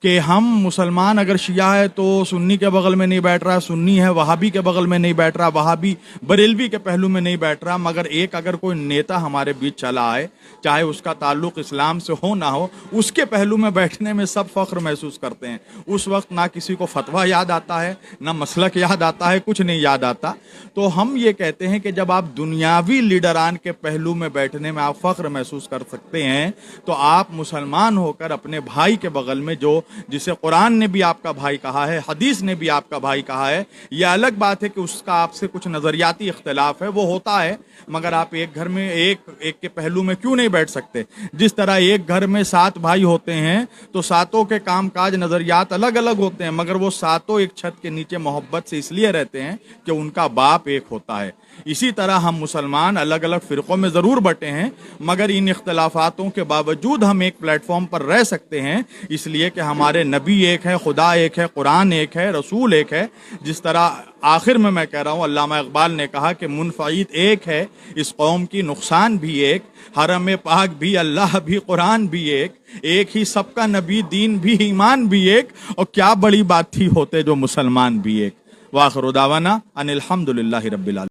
کہ ہم مسلمان اگر شیعہ ہے تو سنی کے بغل میں نہیں بیٹھ رہا، سنی ہے وہابی کے بغل میں نہیں بیٹھ رہا، وہابی بریلوی کے پہلو میں نہیں بیٹھ رہا، مگر ایک اگر کوئی نیتا ہمارے بیچ چلا آئے، چاہے اس کا تعلق اسلام سے ہو نہ ہو، اس کے پہلو میں بیٹھنے میں سب فخر محسوس کرتے ہیں۔ اس وقت نہ کسی کو فتویٰ یاد آتا ہے، نہ مسلک یاد آتا ہے، کچھ نہیں یاد آتا۔ تو ہم یہ کہتے ہیں کہ جب آپ دنیاوی لیڈران کے پہلو میں بیٹھنے میں آپ فخر محسوس کر سکتے ہیں، تو آپ مسلمان ہو کر اپنے بھائی کے بغل میں جسے قرآن نے بھی آپ کا بھائی کہا ہے، حدیث نے بھی آپ کا بھائی کہا ہے، یہ الگ بات ہے کہ اس کا آپ سے کچھ نظریاتی اختلاف ہے، وہ ہوتا ہے، مگر آپ ایک گھر میں ایک کے پہلو میں کیوں نہیں بیٹھ سکتے؟ جس طرح ایک گھر میں 7 بھائی ہوتے ہیں تو ساتوں کے کام کاج نظریات الگ الگ ہوتے ہیں، مگر وہ ساتوں ایک چھت کے نیچے محبت سے اس لیے رہتے ہیں کہ ان کا باپ ایک ہوتا ہے۔ اسی طرح ہم مسلمان الگ الگ فرقوں میں ضرور بٹے ہیں، مگر ان اختلافاتوں کے باوجود ہم ایک پلیٹ فارم پر رہ سکتے ہیں، اس لیے کہ ہمارے نبی ایک ہے، خدا ایک ہے، قرآن ایک ہے، رسول ایک ہے۔ جس طرح آخر میں کہہ رہا ہوں، علامہ اقبال نے کہا کہ منفعید ایک ہے، اس قوم کی نقصان بھی ایک، حرم پاک بھی، اللہ بھی، قرآن بھی ایک ہی سب کا نبی، دین بھی، ایمان بھی ایک، اور کیا بڑی بات تھی ہوتے جو مسلمان بھی ایک۔ وآخر دعوانا ان الحمدللہ رب العالمین۔